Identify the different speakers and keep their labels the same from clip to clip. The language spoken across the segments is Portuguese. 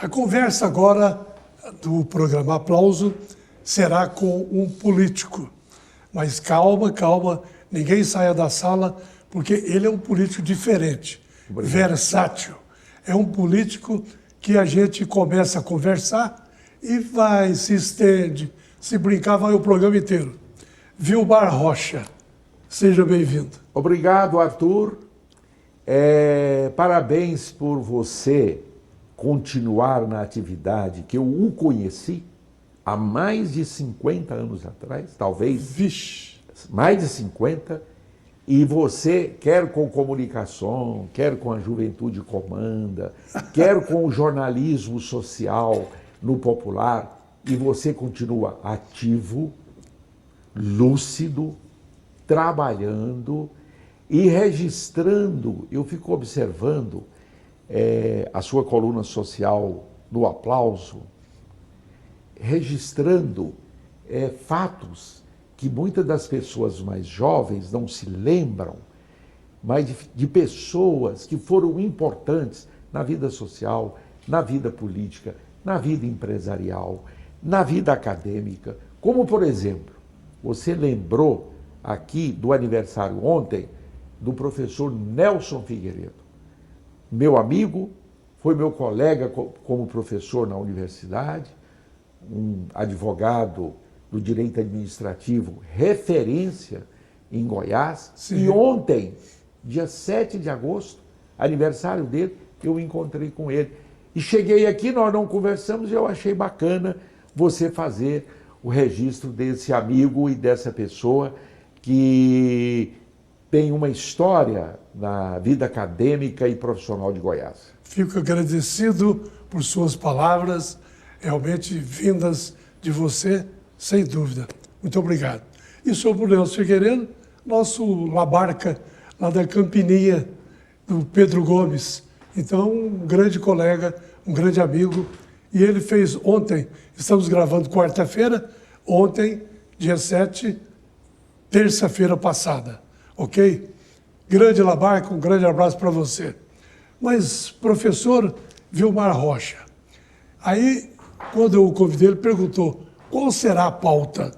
Speaker 1: A conversa agora do programa Aplauso será com um político. Mas calma, calma, ninguém saia da sala, porque ele é um político diferente, versátil. É um político que a gente começa a conversar e vai, se estende, se brincar, vai o programa inteiro. Vilmar Rocha, seja bem-vindo.
Speaker 2: Obrigado, Arthur. Parabéns por você continuar na atividade que eu o conheci há mais de 50 anos atrás, talvez.
Speaker 1: Vixe.
Speaker 2: Mais de 50, e você, quer com comunicação, quer com a Juventude Comanda, quer com o jornalismo social no popular, e você continua ativo, lúcido, trabalhando e registrando. Eu fico observando a sua coluna social no Aplauso, registrando fatos que muitas das pessoas mais jovens não se lembram, mas de pessoas que foram importantes na vida social, na vida política, na vida empresarial, na vida acadêmica. Como, por exemplo, você lembrou aqui do aniversário ontem do professor Nelson Figueiredo. Meu amigo, foi meu colega como professor na universidade, um advogado do direito administrativo, referência em Goiás. Sim. E ontem, dia 7 de agosto, aniversário dele, eu encontrei com ele. E cheguei aqui, nós não conversamos, e eu achei bacana você fazer o registro desse amigo e dessa pessoa que tem uma história na vida acadêmica e profissional de Goiás.
Speaker 1: Fico agradecido por suas palavras, realmente vindas de você, sem dúvida. Muito obrigado. E sobre o Nelson Figueiredo, nosso labarca lá da Campininha, do Pedro Gomes. Então, um grande colega, um grande amigo. E ele fez ontem, estamos gravando quarta-feira, ontem, dia 7, terça-feira passada. Ok? Grande labarca, um grande abraço para você. Mas, professor Vilmar Rocha, aí, quando eu o convidei, ele perguntou qual será a pauta.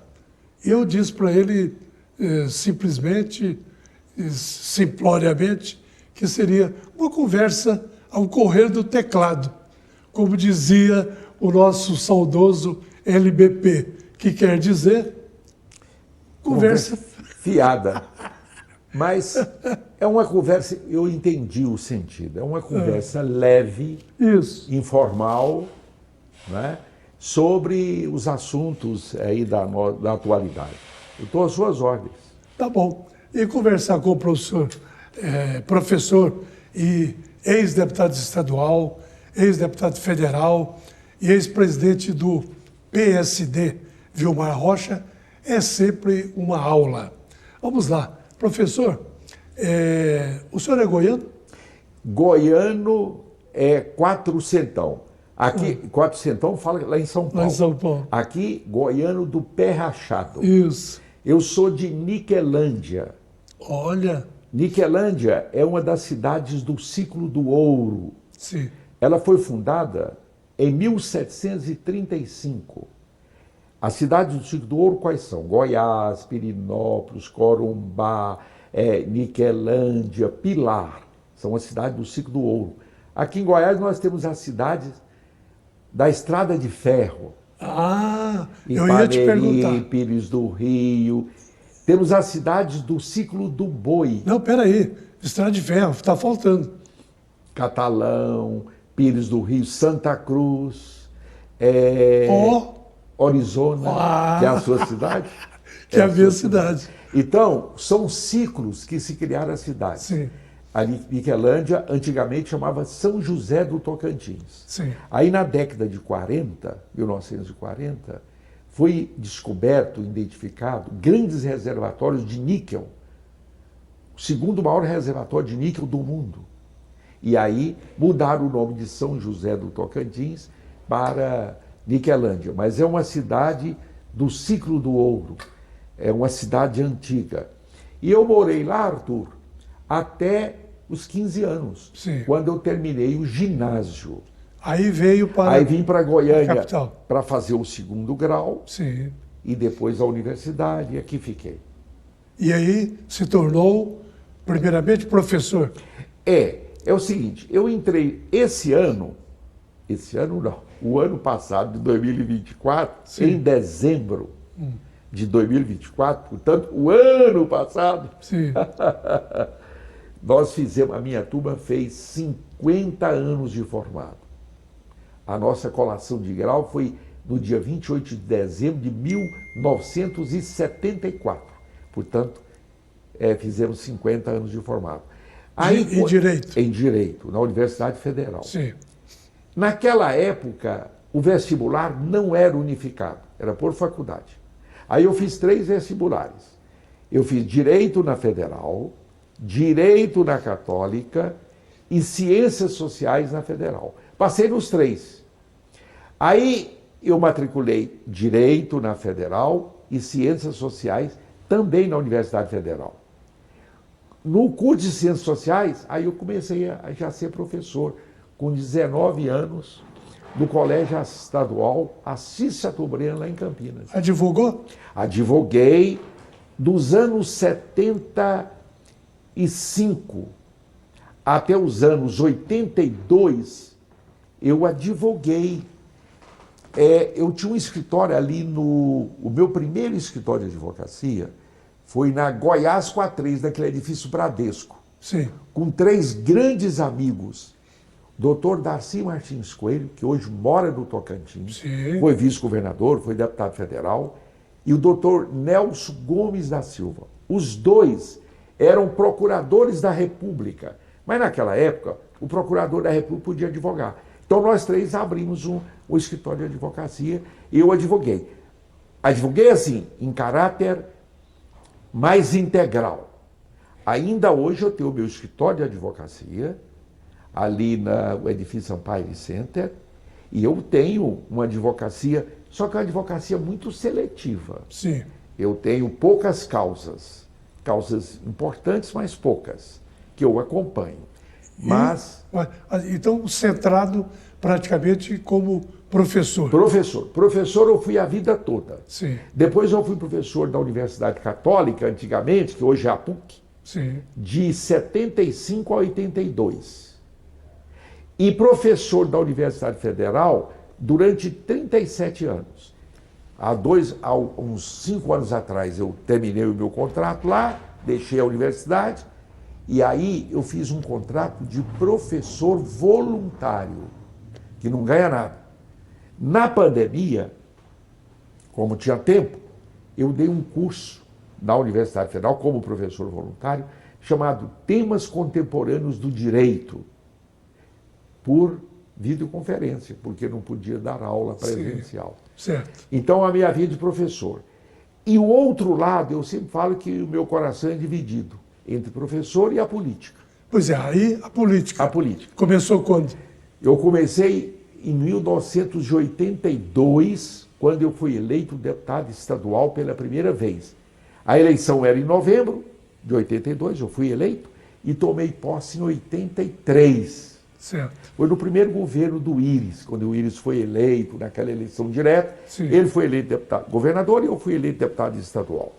Speaker 1: Eu disse para ele, simplesmente, simploriamente, que seria uma conversa ao correr do teclado, como dizia o nosso saudoso LBP, que quer dizer conversa
Speaker 2: fiada. Mas é uma conversa, eu entendi o sentido, é uma conversa leve,
Speaker 1: isso,
Speaker 2: informal, né, sobre os assuntos aí da atualidade. Eu estou às suas ordens.
Speaker 1: Tá bom. E conversar com o professor e ex-deputado estadual, ex-deputado federal e ex-presidente do PSD, Vilmar Rocha, é sempre uma aula. Vamos lá. Professor, o senhor é goiano?
Speaker 2: Goiano é quatrocentão. Aqui, quatrocentão fala lá em São Paulo.
Speaker 1: Lá em São Paulo.
Speaker 2: Aqui, goiano do pé rachado.
Speaker 1: Isso.
Speaker 2: Eu sou de Niquelândia.
Speaker 1: Olha.
Speaker 2: Niquelândia é uma das cidades do ciclo do ouro.
Speaker 1: Sim.
Speaker 2: Ela foi fundada em 1735. As cidades do ciclo do ouro quais são? Goiás, Pirinópolis, Corumbá, Niquelândia, Pilar. São as cidades do ciclo do ouro. Aqui em Goiás nós temos as cidades da Estrada de Ferro.
Speaker 1: Ah, eu ia te perguntar.
Speaker 2: Pires do Rio. Temos as cidades do ciclo do boi.
Speaker 1: Não, peraí. Estrada de Ferro, está faltando.
Speaker 2: Catalão, Pires do Rio, Santa Cruz. Orizona, que é a sua cidade.
Speaker 1: Que é a minha cidade.
Speaker 2: Então, são ciclos que se criaram as cidades.
Speaker 1: Sim.
Speaker 2: A Niquelândia, antigamente, chamava São José do Tocantins.
Speaker 1: Sim.
Speaker 2: Aí, na década de 40, 1940, foi descoberto, identificado, grandes reservatórios de níquel. O segundo maior reservatório de níquel do mundo. E aí, mudaram o nome de São José do Tocantins para Niquelândia, mas é uma cidade do ciclo do ouro, é uma cidade antiga. E eu morei lá, Arthur, até os 15 anos,
Speaker 1: Sim.
Speaker 2: quando eu terminei o ginásio.
Speaker 1: Aí veio para
Speaker 2: Aí vim para Goiânia
Speaker 1: capital.
Speaker 2: para fazer o segundo grau
Speaker 1: Sim.
Speaker 2: e depois a universidade, e aqui fiquei.
Speaker 1: E aí se tornou, primeiramente, professor.
Speaker 2: É o seguinte, eu entrei esse ano não, o ano passado, de 2024,
Speaker 1: Sim.
Speaker 2: em dezembro de 2024, portanto, o ano passado,
Speaker 1: Sim.
Speaker 2: nós fizemos, a minha turma fez 50 anos de formado. A nossa colação de grau foi no dia 28 de dezembro de 1974. Portanto, fizemos 50 anos de formado.
Speaker 1: Em Direito.
Speaker 2: Em Direito, na Universidade Federal.
Speaker 1: Sim.
Speaker 2: Naquela época, o vestibular não era unificado, era por faculdade. Aí eu fiz 3 vestibulares. Eu fiz Direito na Federal, Direito na Católica e Ciências Sociais na Federal. Passei nos 3. Aí eu matriculei Direito na Federal e Ciências Sociais também na Universidade Federal. No curso de Ciências Sociais, aí eu comecei a já ser professor, com 19 anos, do Colégio Estadual Assis Chateaubriand, lá em Campinas.
Speaker 1: Advogou?
Speaker 2: Advoguei dos anos 75 até os anos 82, eu advoguei. Eu tinha um escritório ali o meu primeiro escritório de advocacia foi na Goiás 43, naquele edifício Bradesco,
Speaker 1: Sim.
Speaker 2: com 3 grandes amigos. Dr. Darcy Martins Coelho, que hoje mora no Tocantins,
Speaker 1: Sim.
Speaker 2: foi vice-governador, foi deputado federal, e o Dr. Nelson Gomes da Silva. Os 2 eram procuradores da República, mas naquela época o procurador da República podia advogar. Então nós 3 abrimos um escritório de advocacia e eu advoguei. Advoguei assim, em caráter mais integral. Ainda hoje eu tenho o meu escritório de advocacia, ali no edifício Empire Center, e eu tenho uma advocacia, só que é uma advocacia muito seletiva.
Speaker 1: Sim.
Speaker 2: Eu tenho poucas causas importantes, mas poucas, que eu acompanho. Mas...
Speaker 1: Então, centrado praticamente como professor.
Speaker 2: Professor eu fui a vida toda.
Speaker 1: Sim.
Speaker 2: Depois eu fui professor da Universidade Católica, antigamente, que hoje é a PUC,
Speaker 1: Sim.
Speaker 2: de 75 a 82. E professor da Universidade Federal durante 37 anos. Há uns 5 anos atrás eu terminei o meu contrato lá, deixei a universidade, e aí eu fiz um contrato de professor voluntário, que não ganha nada. Na pandemia, como tinha tempo, eu dei um curso na Universidade Federal, como professor voluntário, chamado Temas Contemporâneos do Direito, por videoconferência, porque não podia dar aula presencial.
Speaker 1: Sim, certo.
Speaker 2: Então, a minha vida de professor. E o outro lado, eu sempre falo que o meu coração é dividido entre professor e a política.
Speaker 1: Pois é, aí a política.
Speaker 2: A política.
Speaker 1: Começou quando?
Speaker 2: Eu comecei em 1982, quando eu fui eleito deputado estadual pela primeira vez. A eleição era em novembro de 82, eu fui eleito, e tomei posse em 83.
Speaker 1: Certo.
Speaker 2: Foi no primeiro governo do Íris, quando o Íris foi eleito, naquela eleição direta.
Speaker 1: Sim.
Speaker 2: Ele foi eleito deputado governador e eu fui eleito deputado estadual.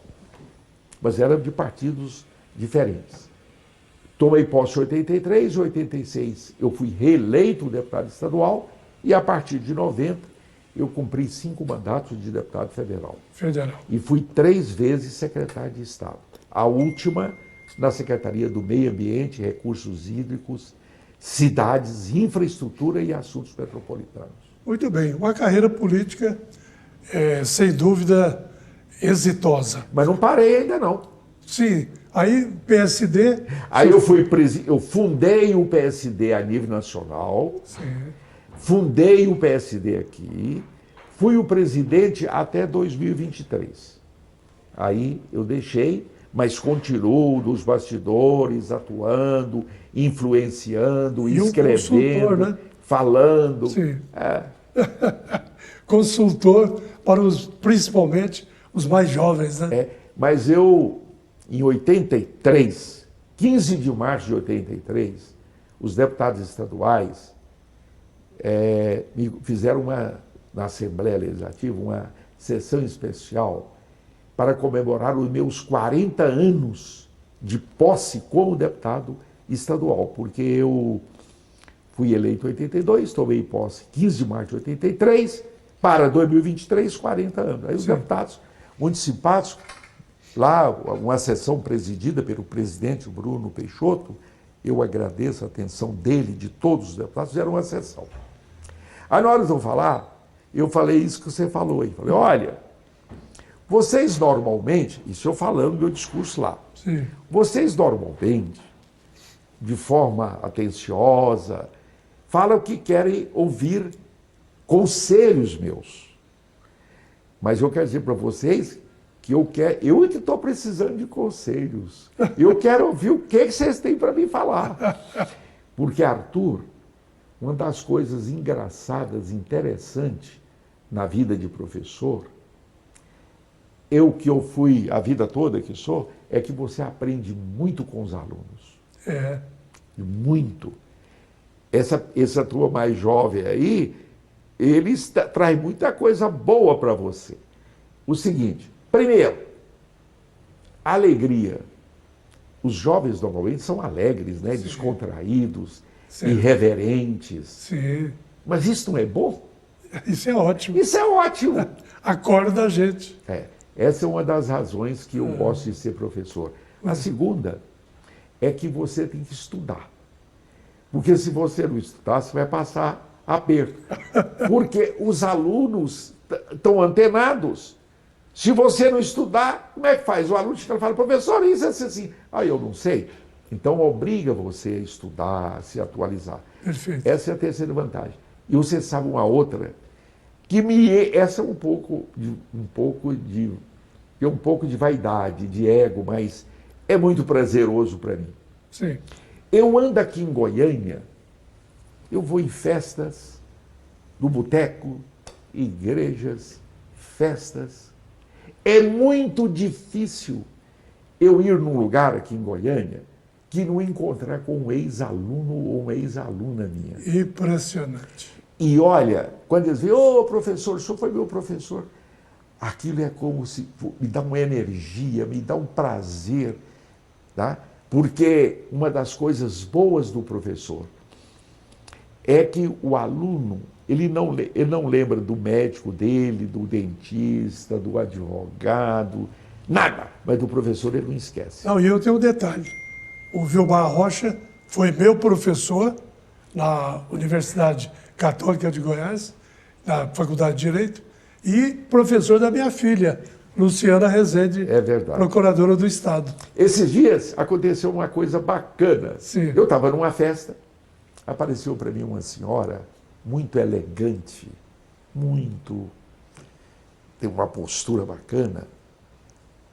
Speaker 2: Mas era de partidos diferentes. Tomei posse em 83, em 86 eu fui reeleito deputado estadual e a partir de 90 eu cumpri 5 mandatos de deputado federal.
Speaker 1: Federal.
Speaker 2: E fui 3 vezes secretário de Estado. A última na Secretaria do Meio Ambiente, Recursos Hídricos, Cidades, Infraestrutura e Assuntos Metropolitanos.
Speaker 1: Muito bem. Uma carreira política, sem dúvida, exitosa.
Speaker 2: Mas não parei ainda não.
Speaker 1: Sim. Aí, PSD...
Speaker 2: Aí eu fundei o PSD a nível nacional,
Speaker 1: Sim.
Speaker 2: fundei o PSD aqui, fui o presidente até 2023. Aí eu deixei, mas continuo nos bastidores, atuando, influenciando,
Speaker 1: E um
Speaker 2: escrevendo,
Speaker 1: consultor, né?
Speaker 2: falando.
Speaker 1: Sim. Consultor para principalmente os mais jovens, né?
Speaker 2: Mas eu, em 83, 15 de março de 83, os deputados estaduais me fizeram na Assembleia Legislativa uma sessão especial para comemorar os meus 40 anos de posse como deputado estadual, porque eu fui eleito em 82, tomei posse 15 de março de 83, para 2023, 40 anos. Aí os deputados municipais, lá, uma sessão presidida pelo presidente Bruno Peixoto, eu agradeço a atenção dele, de todos os deputados, fizeram uma sessão. Aí na hora de eu falar, eu falei isso que você falou aí. Falei, olha, vocês normalmente, isso eu falando meu discurso lá,
Speaker 1: Sim.
Speaker 2: vocês normalmente, de forma atenciosa, falam que querem ouvir conselhos meus. Mas eu quero dizer para vocês que eu é que estou precisando de conselhos. Eu quero ouvir o que vocês têm para me falar. Porque, Arthur, uma das coisas engraçadas, interessantes na vida de professor, que eu fui a vida toda que sou, é que você aprende muito com os alunos.
Speaker 1: É.
Speaker 2: Muito. Essa turma mais jovem aí, eles trazem muita coisa boa para você. O seguinte, primeiro, alegria. Os jovens normalmente são alegres, né? Descontraídos, irreverentes.
Speaker 1: Sim.
Speaker 2: Mas isso não é bom?
Speaker 1: Isso é ótimo.
Speaker 2: Isso é ótimo.
Speaker 1: Acorda a gente.
Speaker 2: Essa é uma das razões que eu gosto de ser professor. A segunda é que você tem que estudar. Porque se você não estudar, você vai passar aperto. Porque os alunos estão antenados. Se você não estudar, como é que faz? O aluno chega e fala, professor, isso é assim. Ah, eu não sei. Então, obriga você a estudar, a se atualizar.
Speaker 1: Perfeito.
Speaker 2: Essa é a terceira vantagem. E você sabe uma outra, essa é um pouco de vaidade, de ego, mas é muito prazeroso para mim.
Speaker 1: Sim.
Speaker 2: Eu ando aqui em Goiânia, eu vou em festas, no boteco, igrejas, festas. É muito difícil eu ir num lugar aqui em Goiânia que não encontrar com um ex-aluno ou uma ex-aluna minha.
Speaker 1: Impressionante.
Speaker 2: E olha, quando eles veem, ô professor, o senhor foi meu professor, aquilo é como se me dá uma energia, me dá um prazer, tá? Porque uma das coisas boas do professor é que o aluno, ele não lembra do médico dele, do dentista, do advogado, nada. Mas do professor ele não esquece.
Speaker 1: Não, e eu tenho um detalhe. O Vilmar Rocha foi meu professor na Universidade Católica de Goiás, na Faculdade de Direito, e professor da minha filha, Luciana Rezende, procuradora do Estado.
Speaker 2: Esses dias aconteceu uma coisa bacana.
Speaker 1: Sim.
Speaker 2: Eu estava numa festa, apareceu para mim uma senhora muito elegante, tem uma postura bacana.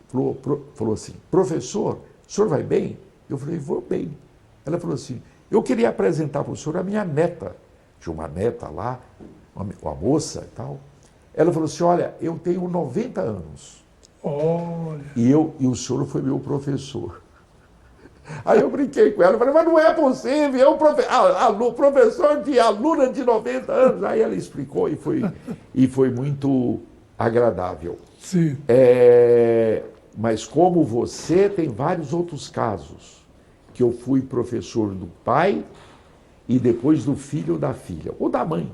Speaker 2: Falou assim, professor, o senhor vai bem? Eu falei, vou bem. Ela falou assim, eu queria apresentar para o senhor a minha neta. Tinha uma neta lá, uma moça e tal. Ela falou assim, olha, eu tenho 90 anos.
Speaker 1: Olha.
Speaker 2: E o senhor foi meu professor. Aí eu brinquei com ela, falei, mas não é possível, eu professor de aluna de 90 anos. Aí ela explicou e foi muito agradável.
Speaker 1: Sim.
Speaker 2: Mas como você, tem vários outros casos, que eu fui professor do pai e depois do filho ou da filha, ou da mãe.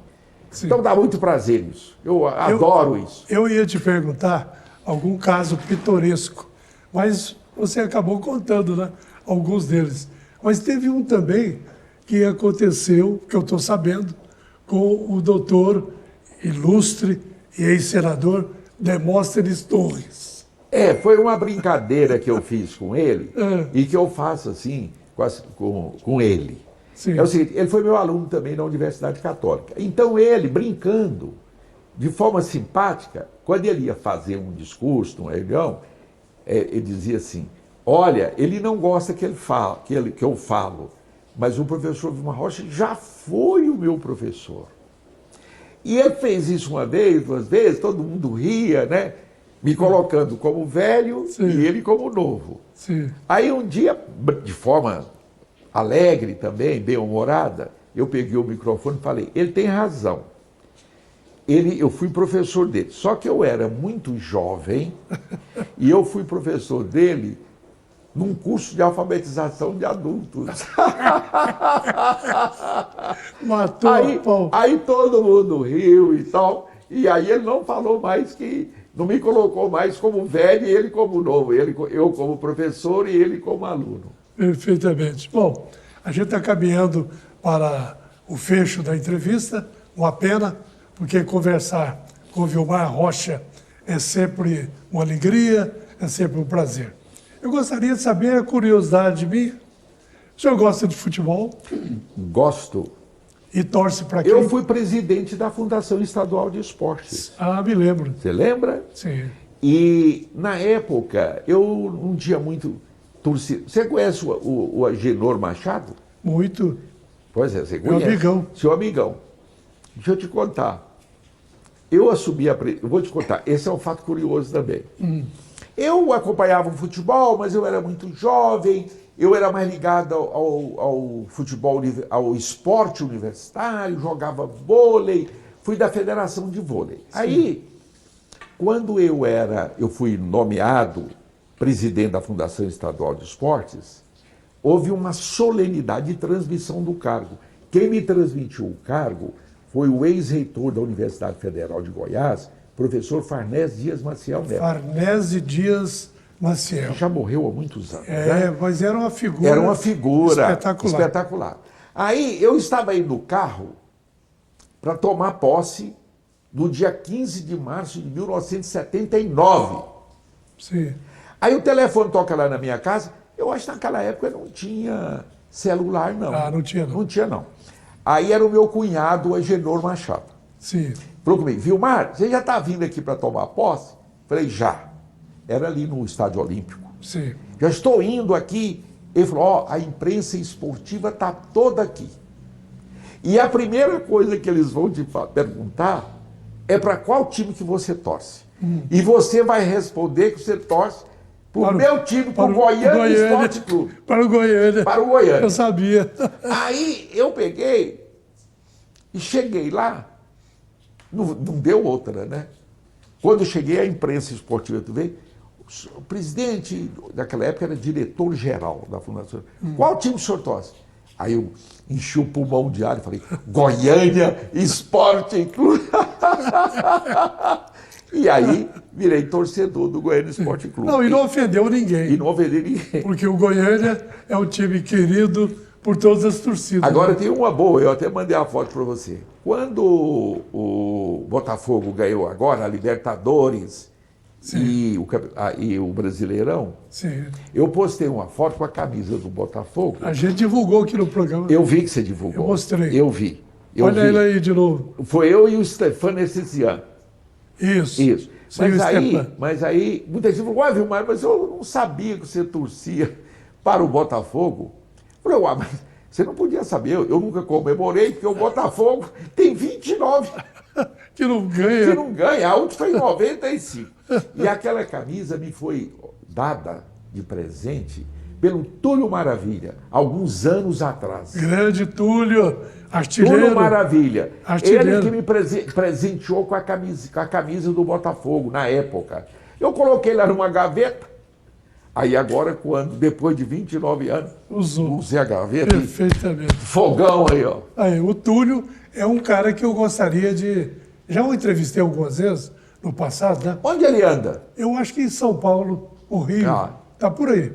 Speaker 2: Sim. Então dá muito prazer isso. Eu adoro isso.
Speaker 1: Eu ia te perguntar algum caso pitoresco, mas você acabou contando, né? Alguns deles. Mas teve um também que aconteceu, que eu estou sabendo, com o doutor ilustre e ex-senador Demóstenes Torres.
Speaker 2: Foi uma brincadeira que eu fiz com ele e que eu faço assim com ele.
Speaker 1: Sim.
Speaker 2: É o seguinte, ele foi meu aluno também na Universidade Católica. Então ele, brincando, de forma simpática, quando ele ia fazer um discurso, um reunião, ele dizia assim, olha, ele não gosta que eu falo, mas o professor Vilmar Rocha já foi o meu professor. E ele fez isso uma vez, duas vezes, todo mundo ria, né? Me colocando como velho e ele como novo.
Speaker 1: Sim.
Speaker 2: Aí um dia, de forma alegre também, bem-humorada, eu peguei o microfone e falei, ele tem razão. Eu fui professor dele, só que eu era muito jovem e eu fui professor dele num curso de alfabetização de adultos.
Speaker 1: Matou a pau.
Speaker 2: Aí todo mundo riu e tal, e aí ele não falou mais não me colocou mais como velho e ele como novo, eu como professor e ele como aluno.
Speaker 1: Perfeitamente. Bom, a gente está caminhando para o fecho da entrevista, uma pena, porque conversar com o Vilmar Rocha é sempre uma alegria, é sempre um prazer. Eu gostaria de saber a curiosidade minha. O senhor gosta de futebol?
Speaker 2: Gosto.
Speaker 1: E torce para quem?
Speaker 2: Eu fui presidente da Fundação Estadual de Esportes.
Speaker 1: Ah, me lembro.
Speaker 2: Você lembra?
Speaker 1: Sim.
Speaker 2: E, na época, eu não tinha muito torcida. Você conhece o Agenor Machado?
Speaker 1: Muito.
Speaker 2: Pois é, você
Speaker 1: Meu
Speaker 2: conhece.
Speaker 1: amigão.
Speaker 2: Seu amigão. Deixa eu te contar. Eu assumi eu vou te contar, esse é um fato curioso também. Eu acompanhava o futebol, mas eu era muito jovem, eu era mais ligado ao futebol, ao esporte universitário, jogava vôlei, fui da federação de vôlei. Sim. Aí, quando eu fui nomeado presidente da Fundação Estadual de Esportes, houve uma solenidade de transmissão do cargo. Quem me transmitiu o cargo foi o ex-reitor da Universidade Federal de Goiás, professor Farnese Dias Maciel Neto.
Speaker 1: Farnese Dias Maciel.
Speaker 2: Que já morreu há muitos anos.
Speaker 1: Né? Mas era uma figura.
Speaker 2: Era uma figura
Speaker 1: espetacular.
Speaker 2: Aí eu estava indo no carro para tomar posse no dia 15 de março de 1979.
Speaker 1: Sim.
Speaker 2: Aí o telefone toca lá na minha casa. Eu acho que naquela época não tinha celular, não.
Speaker 1: Ah, não tinha, não.
Speaker 2: Não tinha, não. Aí era o meu cunhado, o Agenor Machado.
Speaker 1: Sim.
Speaker 2: Falou comigo, Vilmar, você já está vindo aqui para tomar posse? Falei, já. Era ali no Estádio Olímpico.
Speaker 1: Sim.
Speaker 2: Já estou indo aqui. Ele falou, ó, a imprensa esportiva está toda aqui. E a primeira coisa que eles vão te perguntar é para qual time que você torce. E você vai responder que você torce para o meu time, para o Goiânia Esporte Clube.
Speaker 1: Para o Goiânia.
Speaker 2: Para o Goiânia.
Speaker 1: Eu sabia.
Speaker 2: Aí eu peguei e cheguei lá. Não deu outra, né? Quando eu cheguei, a imprensa esportiva, tu vê, o presidente, naquela época, era diretor-geral da Fundação. Qual time o senhor torce? Aí eu enchi o pulmão de ar e falei, Goiânia Esporte Clube. E aí virei torcedor do Goiânia Esporte Clube.
Speaker 1: Não, e não ofendeu ninguém.
Speaker 2: E não ofendeu ninguém.
Speaker 1: Porque o Goiânia é um time querido por todas as torcidas.
Speaker 2: Agora tem uma boa, eu até mandei a foto para você. Quando o Botafogo ganhou agora a Libertadores e o Brasileirão,
Speaker 1: sim,
Speaker 2: eu postei uma foto com a camisa do Botafogo.
Speaker 1: A gente divulgou aqui no programa.
Speaker 2: Eu vi que você divulgou.
Speaker 1: Eu mostrei.
Speaker 2: Eu vi.
Speaker 1: Olha ele aí de novo.
Speaker 2: Foi eu e o Stefano Essesian.
Speaker 1: Isso.
Speaker 2: Isso.
Speaker 1: Sim,
Speaker 2: Mas aí, muita gente falou, Vilmar, mas eu não sabia que você torcia para o Botafogo. Eu falei, mas você não podia saber, eu nunca comemorei, porque o Botafogo tem 29.
Speaker 1: Que não ganha.
Speaker 2: Que não ganha, a última foi em 95. E aquela camisa me foi dada de presente pelo Túlio Maravilha, alguns anos atrás.
Speaker 1: Grande Túlio, artilheiro.
Speaker 2: Túlio Maravilha.
Speaker 1: Artilheiro.
Speaker 2: Ele que me presenteou com a camisa do Botafogo, na época. Eu coloquei lá numa gaveta. Aí agora, depois de 29 anos, usei a gaveta.
Speaker 1: Perfeitamente.
Speaker 2: Fogão aí, ó.
Speaker 1: Aí, o Túlio é um cara que eu gostaria de... Já o entrevistei algumas vezes no passado, né?
Speaker 2: Onde ele anda?
Speaker 1: Eu acho que em São Paulo, o Rio.
Speaker 2: Ah.
Speaker 1: Tá por aí.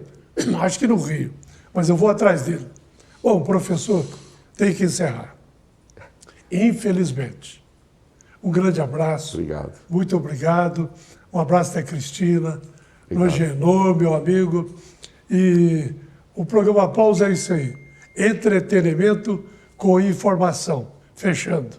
Speaker 1: Acho que no Rio. Mas eu vou atrás dele. Bom, professor, tem que encerrar. Infelizmente. Um grande abraço.
Speaker 2: Obrigado.
Speaker 1: Muito obrigado. Um abraço da Cristina, do Agenor, meu amigo. E o programa Pausa é isso aí. Entretenimento com informação. Fechando.